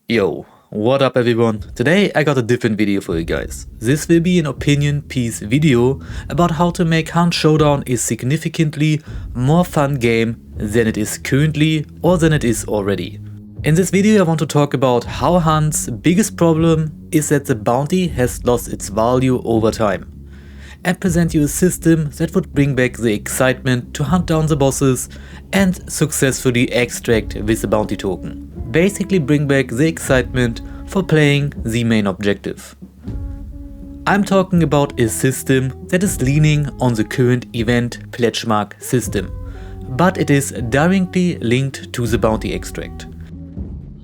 Yo, what up everyone? Today I got a different video for you guys. This will be an opinion piece video about how to make Hunt Showdown a significantly more fun game than it is currently or than it is already. In this video I want to talk about how Hunt's biggest problem is that the bounty has lost its value over time, and present you a system that would bring back the excitement to hunt down the bosses and successfully extract with the bounty token. Basically bring back the excitement for playing the main objective. I'm talking about a system that is leaning on the current event pledge mark system, but it is directly linked to the bounty extract,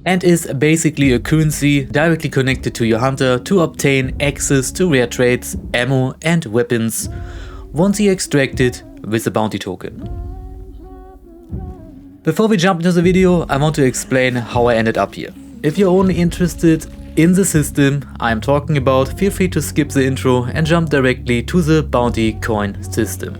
and is basically a currency directly connected to your hunter to obtain access to rare traits, ammo and weapons once you extract it with the bounty token. Before we jump into the video, I want to explain how I ended up here. If you're only interested in the system I'm talking about, feel free to skip the intro and jump directly to the bounty coin system.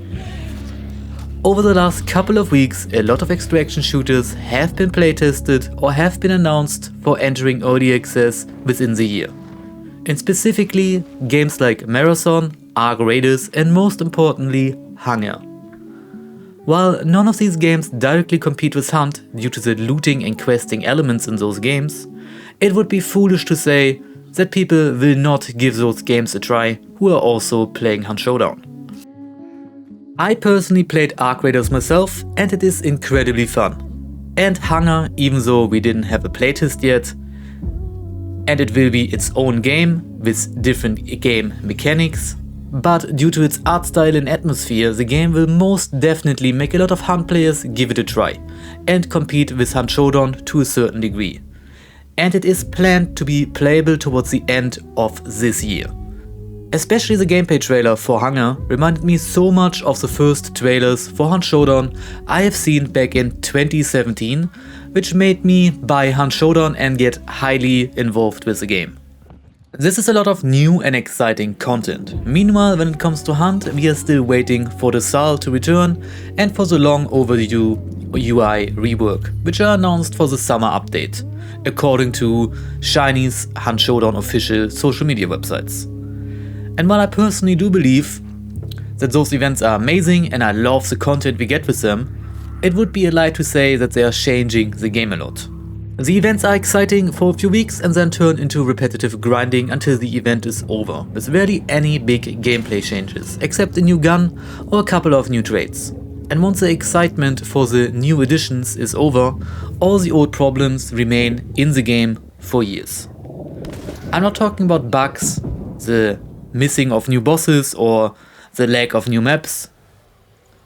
Over the last couple of weeks, a lot of extraction shooters have been playtested or have been announced for entering early access within the year. And specifically, games like Marathon, Ark Raiders and most importantly, Hunger. While none of these games directly compete with Hunt due to the looting and questing elements in those games, it would be foolish to say that people will not give those games a try who are also playing Hunt Showdown. I personally played Ark Raiders myself and it is incredibly fun. And Hunger, even though we didn't have a playtest yet, and it will be its own game with different game mechanics, but due to its art style and atmosphere, the game will most definitely make a lot of Hunt players give it a try and compete with Hunt Showdown to a certain degree. And it is planned to be playable towards the end of this year. Especially the gameplay trailer for Hunger reminded me so much of the first trailers for Hunt Showdown I have seen back in 2017, which made me buy Hunt Showdown and get highly involved with the game. This is a lot of new and exciting content. Meanwhile, when it comes to Hunt, we are still waiting for the SAL to return and for the long overdue UI rework, which are announced for the summer update, according to Shiny's Hunt Showdown official social media websites. And while I personally do believe that those events are amazing and I love the content we get with them, it would be a lie to say that they are changing the game a lot. The events are exciting for a few weeks and then turn into repetitive grinding until the event is over, with rarely any big gameplay changes, except a new gun or a couple of new traits. And once the excitement for the new additions is over, all the old problems remain in the game for years. I'm not talking about bugs, the missing of new bosses or the lack of new maps.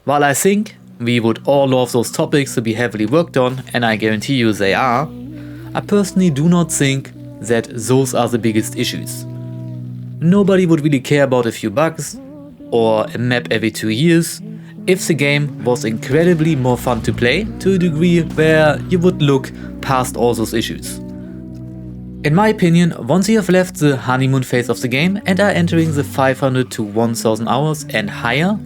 While I think we would all love those topics to be heavily worked on, and I guarantee you they are, I personally do not think that those are the biggest issues. Nobody would really care about a few bugs or a map every 2 years if the game was incredibly more fun to play to a degree where you would look past all those issues. In my opinion, once you have left the honeymoon phase of the game and are entering the 500 to 1000 hours and higher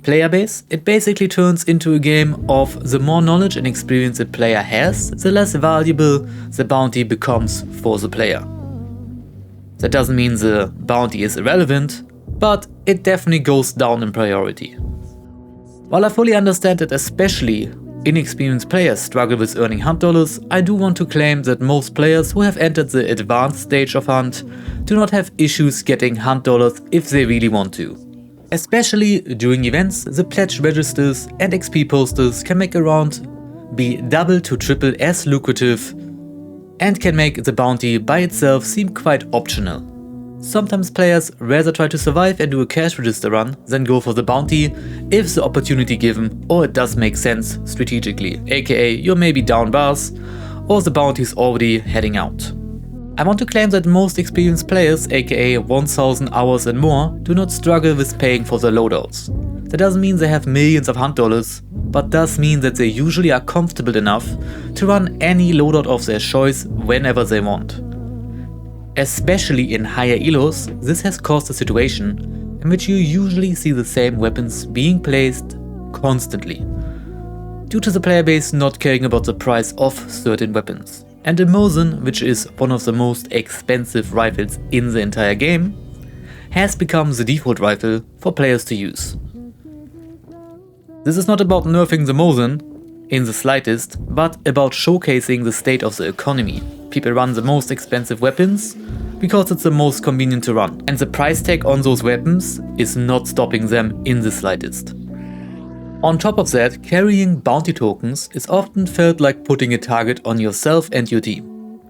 player base, it basically turns into a game of the more knowledge and experience a player has, the less valuable the bounty becomes for the player. That doesn't mean the bounty is irrelevant, but it definitely goes down in priority. While I fully understand that especially inexperienced players struggle with earning Hunt dollars, I do want to claim that most players who have entered the advanced stage of Hunt do not have issues getting Hunt dollars if they really want to. Especially during events, the pledge registers and XP posters can make a round be double to triple as lucrative and can make the bounty by itself seem quite optional. Sometimes players rather try to survive and do a cash register run than go for the bounty if the opportunity given or it does make sense strategically, aka you're maybe down bars or the bounty is already heading out. I want to claim that most experienced players, aka 1000 hours and more, do not struggle with paying for their loadouts. That doesn't mean they have millions of Hunt dollars, but does mean that they usually are comfortable enough to run any loadout of their choice whenever they want. Especially in higher elos, this has caused a situation in which you usually see the same weapons being placed constantly, due to the player base not caring about the price of certain weapons. And the Mosin, which is one of the most expensive rifles in the entire game, has become the default rifle for players to use. This is not about nerfing the Mosin in the slightest, but about showcasing the state of the economy. People run the most expensive weapons because it's the most convenient to run, and the price tag on those weapons is not stopping them in the slightest. On top of that, carrying bounty tokens is often felt like putting a target on yourself and your team,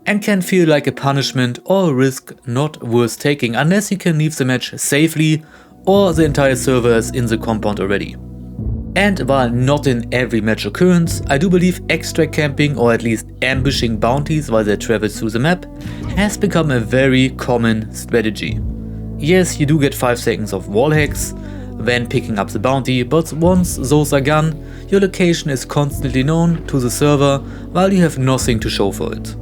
and can feel like a punishment or a risk not worth taking unless you can leave the match safely or the entire server is in the compound already. And while not in every match occurrence, I do believe extract camping or at least ambushing bounties while they travel through the map has become a very common strategy. Yes, you do get 5 seconds of wall hacks when picking up the bounty, but once those are gone, your location is constantly known to the server while you have nothing to show for it.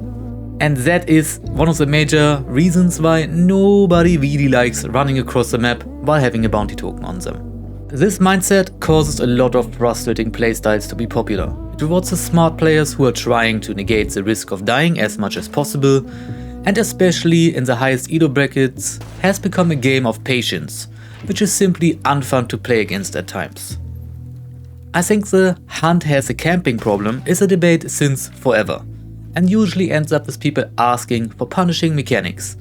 And that is one of the major reasons why nobody really likes running across the map while having a bounty token on them. This mindset causes a lot of frustrating playstyles to be popular. It rewards the smart players who are trying to negate the risk of dying as much as possible, and especially in the highest elo brackets, has become a game of patience, which is simply unfun to play against at times. I think the Hunt has a camping problem is a debate since forever, and usually ends up with people asking for punishing mechanics.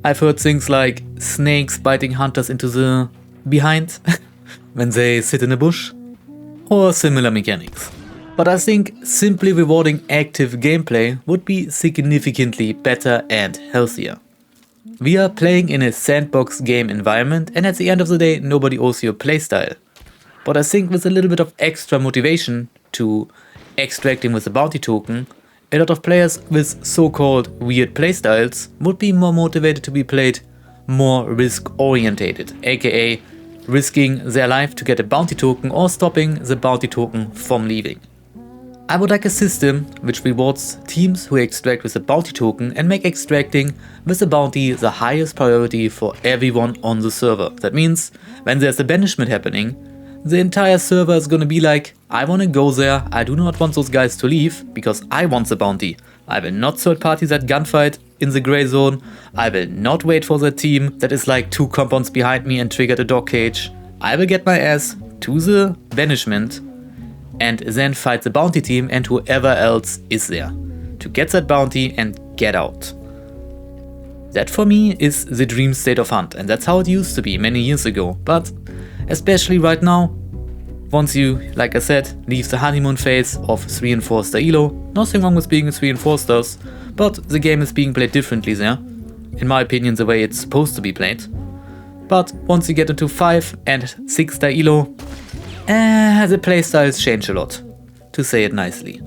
I've heard things like snakes biting hunters into the behind when they sit in a bush, or similar mechanics. But I think simply rewarding active gameplay would be significantly better and healthier. We are playing in a sandbox game environment, and at the end of the day nobody owes you a playstyle. But I think with a little bit of extra motivation to extracting with a bounty token, a lot of players with so-called weird playstyles would be more motivated to be played more risk-orientated, aka risking their life to get a bounty token or stopping the bounty token from leaving. I would like a system which rewards teams who extract with a bounty token and make extracting with a bounty the highest priority for everyone on the server. That means when there's a banishment happening, the entire server is gonna be like, I wanna go there, I do not want those guys to leave because I want the bounty. I will not third party that gunfight in the grey zone, I will not wait for the team that is like 2 compounds behind me and trigger the dog cage. I will get my ass to the banishment and then fight the bounty team and whoever else is there to get that bounty and get out. That for me is the dream state of Hunt, and that's how it used to be many years ago, but especially right now, once you, like I said, leave the honeymoon phase of 3 and 4 star elo, nothing wrong with being a 3 and 4 stars, but the game is being played differently there, in my opinion the way it's supposed to be played. But once you get into 5 and 6 star elo, the playstyles change a lot, to say it nicely.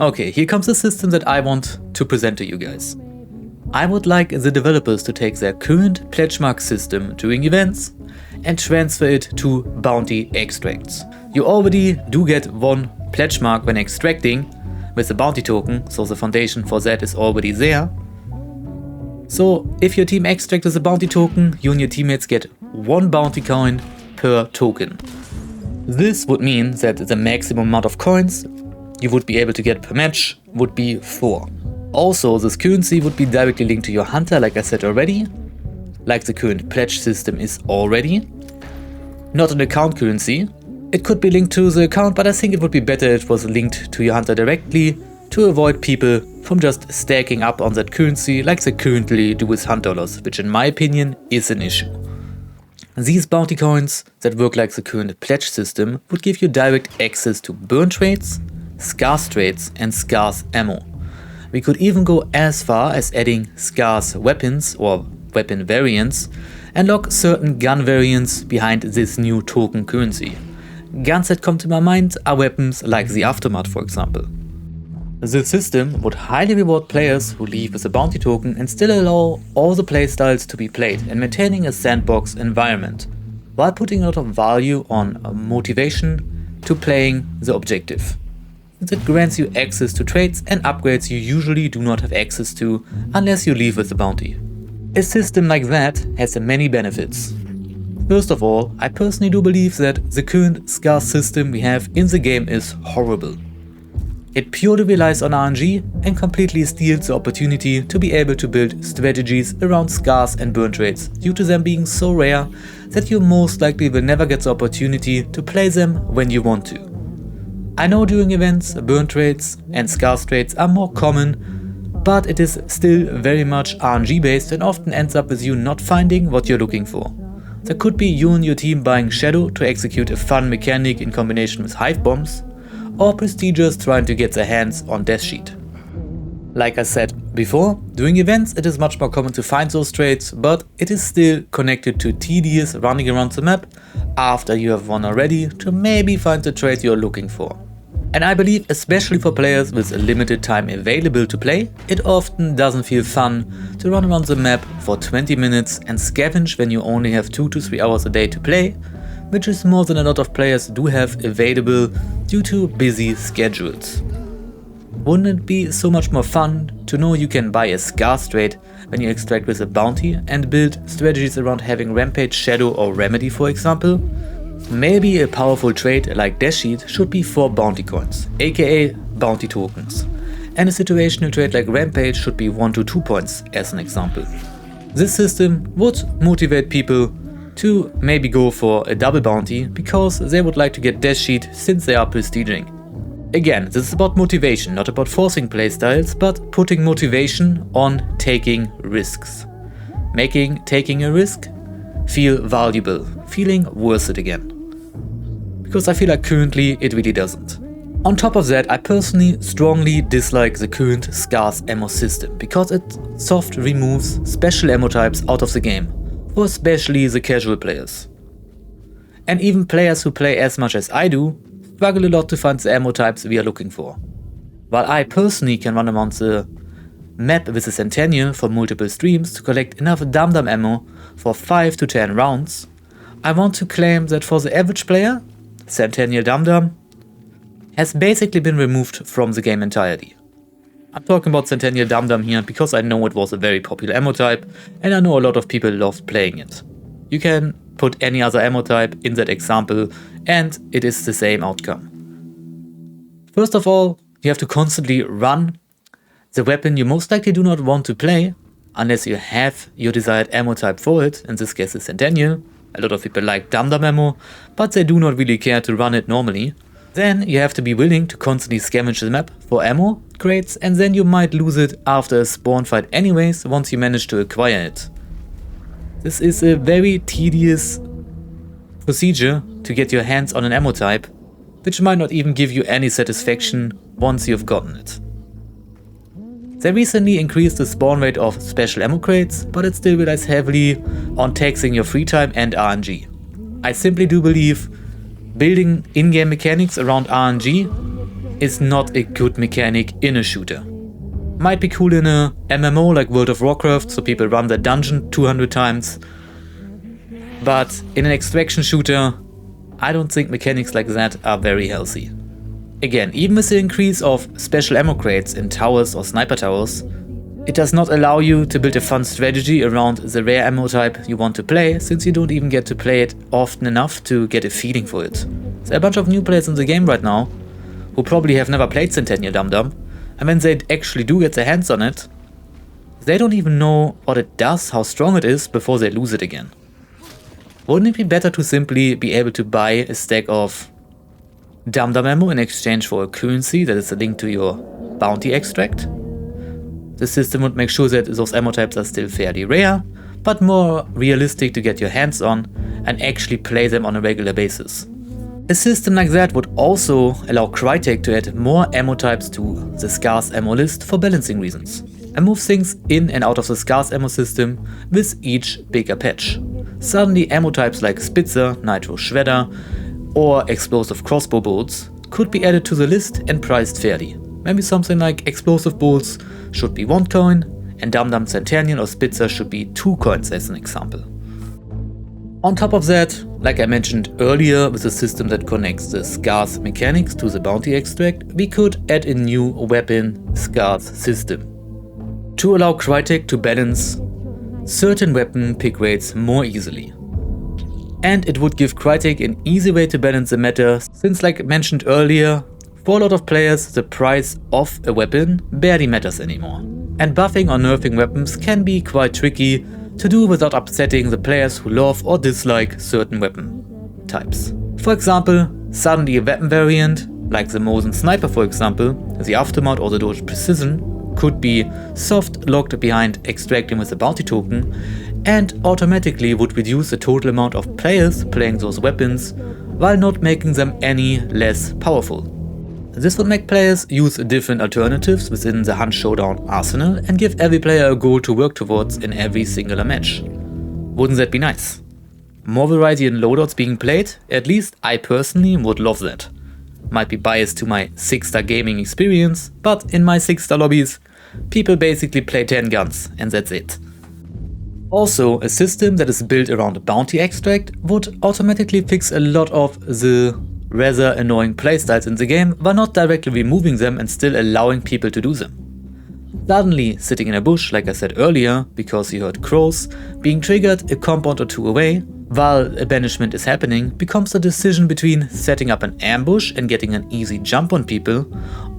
Okay, here comes the system that I want to present to you guys. I would like the developers to take their current pledge mark system during events and transfer it to bounty extracts. You already do get 1 pledge mark when extracting with the bounty token, so the foundation for that is already there. So if your team extracts with a bounty token, you and your teammates get 1 bounty coin per token. This would mean that the maximum amount of coins you would be able to get per match would be 4. Also, this currency would be directly linked to your hunter, like I said already, like the current pledge system is already. Not an account currency. It could be linked to the account, but I think it would be better if it was linked to your hunter directly to avoid people from just stacking up on that currency like they currently do with hunt dollars, which in my opinion is an issue. These bounty coins that work like the current pledge system would give you direct access to burn traits, scarce traits and scarce ammo. We could even go as far as adding scarce weapons or weapon variants and lock certain gun variants behind this new token currency. Guns that come to my mind are weapons like the Aftermath, for example. The system would highly reward players who leave with a bounty token and still allow all the playstyles to be played and maintaining a sandbox environment, while putting a lot of value on motivation to playing the objective. It grants you access to traits and upgrades you usually do not have access to unless you leave with the bounty. A system like that has many benefits. First of all, I personally do believe that the current scarce system we have in the game is horrible. It purely relies on RNG and completely steals the opportunity to be able to build strategies around scars and burn traits due to them being so rare that you most likely will never get the opportunity to play them when you want to. I know during events, burn traits and scars traits are more common, but it is still very much RNG based and often ends up with you not finding what you're looking for. There could be you and your team buying Shadow to execute a fun mechanic in combination with hive bombs, or Prestigers trying to get their hands on Death Sheet. Like I said before, during events it is much more common to find those traits, but it is still connected to tedious running around the map after you have won already to maybe find the trait you're looking for. And I believe, especially for players with a limited time available to play, it often doesn't feel fun to run around the map for 20 minutes and scavenge when you only have 2 to 3 hours a day to play, which is more than a lot of players do have available due to busy schedules. Wouldn't it be so much more fun to know you can buy a Scars trait when you extract with a bounty and build strategies around having Rampage, Shadow or Remedy, for example? Maybe a powerful trait like Death Sheet should be 4 bounty coins, aka bounty tokens, and a situational trait like Rampage should be 1 to 2 points as an example. This system would motivate people to maybe go for a double bounty because they would like to get Death Sheet since they are prestiging. Again, this is about motivation, not about forcing playstyles, but putting motivation on taking risks. Making taking a risk feel valuable, feeling worth it again. Because I feel like currently it really doesn't. On top of that, I personally strongly dislike the current Scars ammo system because it soft removes special ammo types out of the game, for especially the casual players. And even players who play as much as I do struggle a lot to find the ammo types we are looking for. While I personally can run around the map with a Centennial for multiple streams to collect enough Dum-Dum ammo for 5 to 10 rounds, I want to claim that for the average player, Centennial Dum-Dum has basically been removed from the game entirely. I'm talking about Centennial Dum-Dum here because I know it was a very popular ammo type and I know a lot of people loved playing it. You can put any other ammo type in that example and it is the same outcome. First of all, you have to constantly run the weapon you most likely do not want to play unless you have your desired ammo type for it, in this case the Centennial. A lot of people like Dum-Dum ammo, but they do not really care to run it normally. Then you have to be willing to constantly scavenge the map for ammo crates, and then you might lose it after a spawn fight anyways once you manage to acquire it. This is a very tedious procedure to get your hands on an ammo type, which might not even give you any satisfaction once you've gotten it. They recently increased the spawn rate of special ammo crates, but it still relies heavily on taxing your free time and RNG. I simply do believe building in-game mechanics around RNG is not a good mechanic in a shooter. Might be cool in a MMO like World of Warcraft, so people run the dungeon 200 times, but in an extraction shooter, I don't think mechanics like that are very healthy. Again, even with the increase of special ammo crates in towers or sniper towers, it does not allow you to build a fun strategy around the rare ammo type you want to play, since you don't even get to play it often enough to get a feeling for it. There are a bunch of new players in the game right now who probably have never played Centennial Dum-Dum, and when they actually do get their hands on it, they don't even know what it does, how strong it is, before they lose it again. Wouldn't it be better to simply be able to buy a stack of Dum-Dum ammo in exchange for a currency that is linked to your bounty extract? The system would make sure that those ammo types are still fairly rare, but more realistic to get your hands on and actually play them on a regular basis. A system like that would also allow Crytek to add more ammo types to the Scars ammo list for balancing reasons, and move things in and out of the Scars ammo system with each bigger patch. Suddenly ammo types like Spitzer, Nitro Shredder or explosive crossbow bolts could be added to the list and priced fairly. Maybe something like explosive bolts should be 1 coin and Dum-Dum Centennial or Spitzer should be 2 coins as an example. On top of that, like I mentioned earlier with the system that connects the Scars mechanics to the bounty extract, we could add a new weapon Scars system to allow Crytek to balance certain weapon pick rates more easily. And it would give Crytek an easy way to balance the meta, since like mentioned earlier, For a lot of players, the price of a weapon barely matters anymore, and buffing or nerfing weapons can be quite tricky to do without upsetting the players who love or dislike certain weapon types. For example, suddenly a weapon variant, like the Mosin Sniper for example, the Aftermath or the Doge Precision, could be soft locked behind extracting with a bounty token and automatically would reduce the total amount of players playing those weapons while not making them any less powerful. This would make players use different alternatives within the Hunt Showdown arsenal and give every player a goal to work towards in every singular match. Wouldn't that be nice? More variety in loadouts being played, at least I personally would love that. Might be biased to my 6-star gaming experience, but in my 6-star lobbies, people basically play 10 guns and that's it. Also, a system that is built around a bounty extract would automatically fix a lot of the rather annoying playstyles in the game while not directly removing them and still allowing people to do them. Suddenly, sitting in a bush, like I said earlier, because you heard crows, being triggered a compound or two away while a banishment is happening becomes a decision between setting up an ambush and getting an easy jump on people,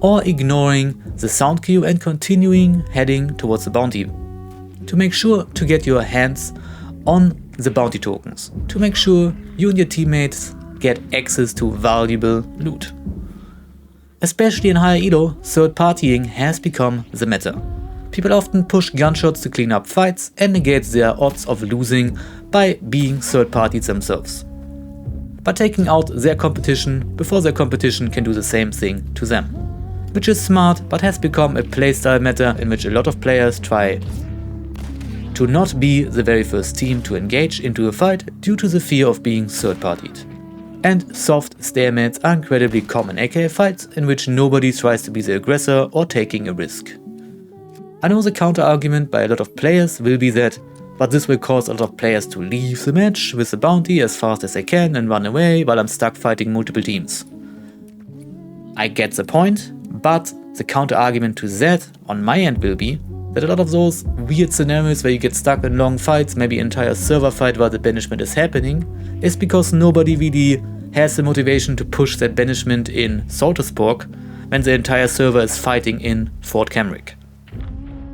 or ignoring the sound cue and continuing heading towards the bounty. To make sure to get your hands on the bounty tokens, to make sure you and your teammates get access to valuable loot. Especially in higher elo, third partying has become the meta. People often push gunshots to clean up fights and negate their odds of losing by being third parties themselves, by taking out their competition before their competition can do the same thing to them. Which is smart, but has become a playstyle meta in which a lot of players try to not be the very first team to engage into a fight due to the fear of being third-partied. And soft stalemates are incredibly common, aka fights in which nobody tries to be the aggressor or taking a risk. I know the counter-argument by a lot of players will be that, but this will cause a lot of players to leave the match with the bounty as fast as they can and run away while I'm stuck fighting multiple teams. I get the point, but the counter-argument to that on my end will be that a lot of those weird scenarios where you get stuck in long fights, maybe entire server fight while the banishment is happening, is because nobody really has the motivation to push that banishment in Salterspork when the entire server is fighting in Fort Camric.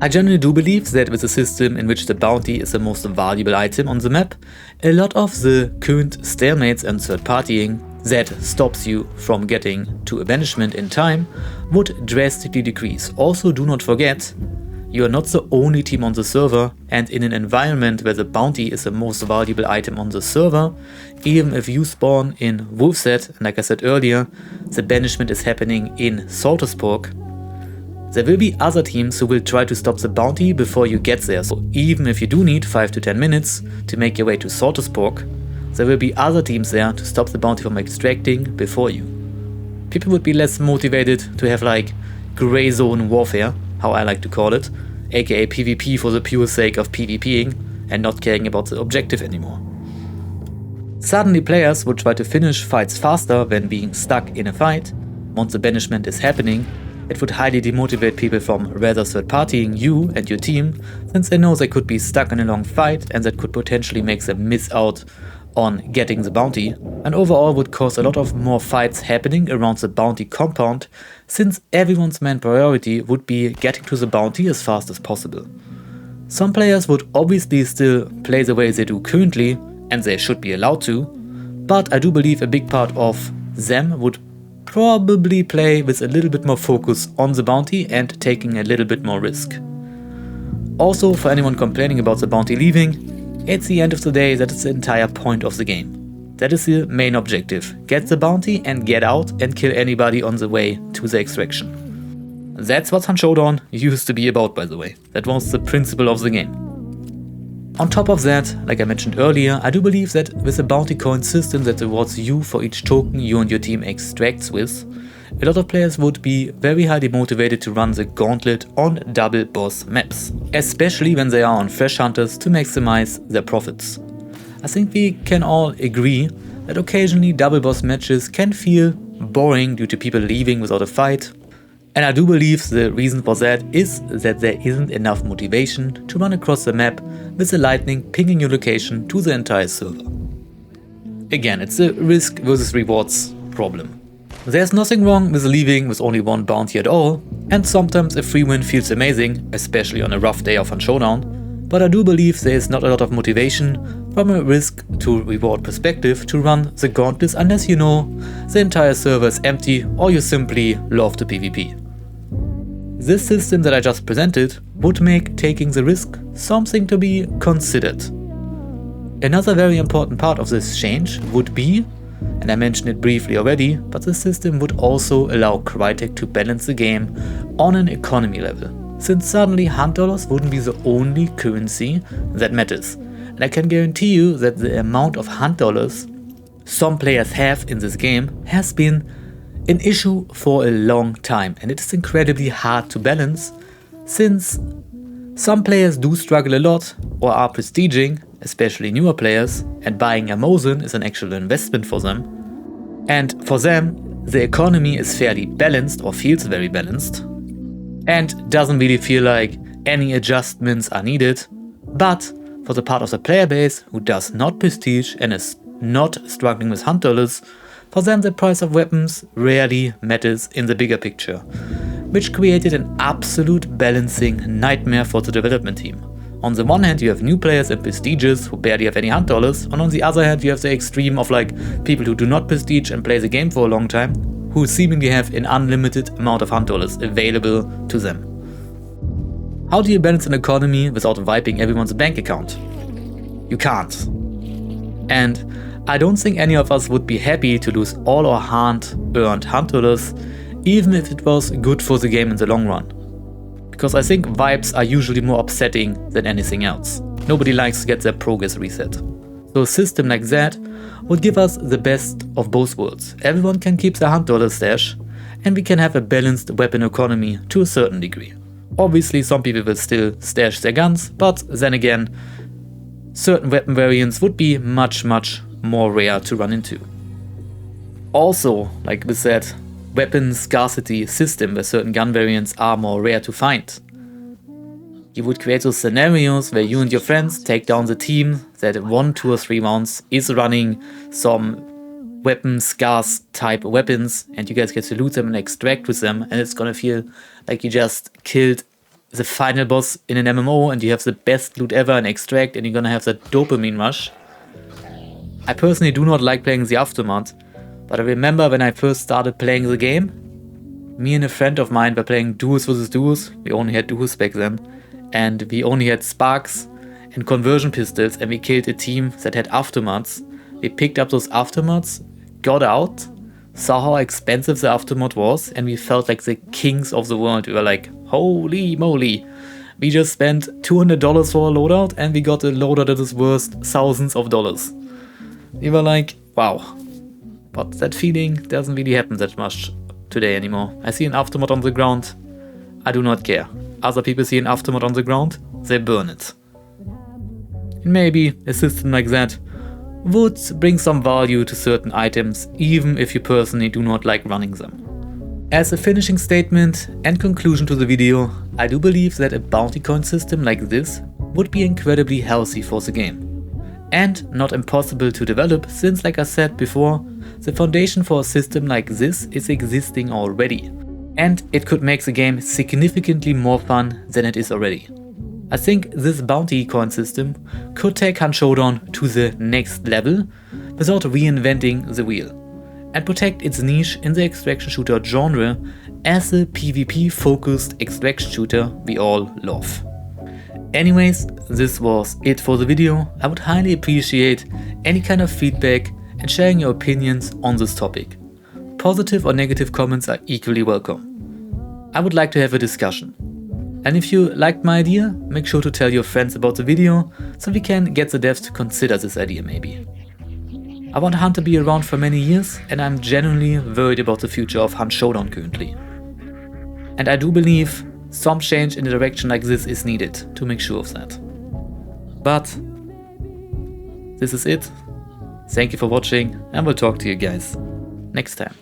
I generally do believe that with a system in which the bounty is the most valuable item on the map, a lot of the current stalemates and third partying that stops you from getting to a banishment in time would drastically decrease. Also, do not forget, you are not the only team on the server, and in an environment where the bounty is the most valuable item on the server, even if you spawn in Wolfset, and like I said earlier, the banishment is happening in Salterspork, there will be other teams who will try to stop the bounty before you get there. So even if you do need 5 to 10 minutes to make your way to Salterspork, there will be other teams there to stop the bounty from extracting before you. People would be less motivated to have like grey zone warfare, how I like to call it, aka PvP for the pure sake of PvPing and not caring about the objective anymore. Suddenly players would try to finish fights faster when being stuck in a fight. Once the banishment is happening, it would highly demotivate people from rather third partying you and your team, since they know they could be stuck in a long fight and that could potentially make them miss out on getting the bounty, and overall would cause a lot of more fights happening around the bounty compound, since everyone's main priority would be getting to the bounty as fast as possible. Some players would obviously still play the way they do currently, and they should be allowed to, but I do believe a big part of them would probably play with a little bit more focus on the bounty and taking a little bit more risk. Also, for anyone complaining about the bounty leaving, it's the end of the day that is the entire point of the game. That is the main objective. Get the bounty and get out and kill anybody on the way to the extraction. That's what Hunt Showdown used to be about, by the way. That was the principle of the game. On top of that, like I mentioned earlier, I do believe that with a bounty coin system that rewards you for each token you and your team extracts with, a lot of players would be very highly motivated to run the gauntlet on double boss maps, especially when they are on fresh hunters to maximize their profits. I think we can all agree that occasionally double boss matches can feel boring due to people leaving without a fight, and I do believe the reason for that is that there isn't enough motivation to run across the map with the lightning pinging your location to the entire server. Again, it's a risk versus rewards problem. There's nothing wrong with leaving with only one bounty at all, and sometimes a free win feels amazing, especially on a rough day of Hunt Showdown, but I do believe there is not a lot of motivation from a risk to reward perspective to run the gauntlet unless you know the entire server is empty or you simply love the PvP. This system that I just presented would make taking the risk something to be considered. Another very important part of this change would be, and I mentioned it briefly already, but the system would also allow Crytek to balance the game on an economy level, since suddenly Hunt dollars wouldn't be the only currency that matters. And I can guarantee you that the amount of Hunt dollars some players have in this game has been an issue for a long time, and it is incredibly hard to balance, since some players do struggle a lot or are prestiging, especially newer players, and buying a Mosin is an actual investment for them. And for them, the economy is fairly balanced or feels very balanced and doesn't really feel like any adjustments are needed. But for the part of the player base who does not prestige and is not struggling with Hunt dollars, for them the price of weapons rarely matters in the bigger picture, which created an absolute balancing nightmare for the development team. On the one hand you have new players and prestiges who barely have any Hunt dollars, and on the other hand you have the extreme of like people who do not prestige and play the game for a long time, who seemingly have an unlimited amount of Hunt dollars available to them. How do you balance an economy without wiping everyone's bank account? You can't. And I don't think any of us would be happy to lose all our hard-earned Hunt dollars, even if it was good for the game in the long run. Because I think vibes are usually more upsetting than anything else. Nobody likes to get their progress reset. So a system like that would give us the best of both worlds. Everyone can keep their Hunt dollar stash, and we can have a balanced weapon economy to a certain degree. Obviously some people will still stash their guns, but then again, certain weapon variants would be much more rare to run into. Also, like we said, weapon scarcity system where certain gun variants are more rare to find. You would create those scenarios where you and your friends take down the team that 1, 2 or 3 rounds is running some weapon scarce type weapons, and you guys get to loot them and extract with them, and it's gonna feel like you just killed the final boss in an MMO and you have the best loot ever and extract, and you're gonna have that dopamine rush. I personally do not like playing the Aftermath, but I remember when I first started playing the game, me and a friend of mine were playing duos versus duos. We only had duos back then, and we only had sparks and conversion pistols, and we killed a team that had Aftermaths. We picked up those Aftermaths, got out, saw how expensive the Aftermath was, and we felt like the kings of the world. We were like, holy moly, we just spent $200 for a loadout and we got a loadout that is worth thousands of dollars. We were like, wow. But that feeling doesn't really happen that much today anymore. I see an Aftermath on the ground, I do not care. Other people see an Aftermath on the ground, they burn it. And maybe a system like that would bring some value to certain items, even if you personally do not like running them. As a finishing statement and conclusion to the video, I do believe that a bounty coin system like this would be incredibly healthy for the game. And not impossible to develop, since like I said before, the foundation for a system like this is existing already. And it could make the game significantly more fun than it is already. I think this bounty coin system could take Hunt Showdown to the next level without reinventing the wheel, and protect its niche in the extraction shooter genre as a PvP focused extraction shooter we all love. Anyways, this was it for the video. I would highly appreciate any kind of feedback and sharing your opinions on this topic. Positive or negative comments are equally welcome. I would like to have a discussion. And if you liked my idea, make sure to tell your friends about the video so we can get the devs to consider this idea maybe. I want Hunt to be around for many years, and I'm genuinely worried about the future of Hunt Showdown currently. And I do believe some change in a direction like this is needed to make sure of that. But this is it. Thank you for watching, and we'll talk to you guys next time.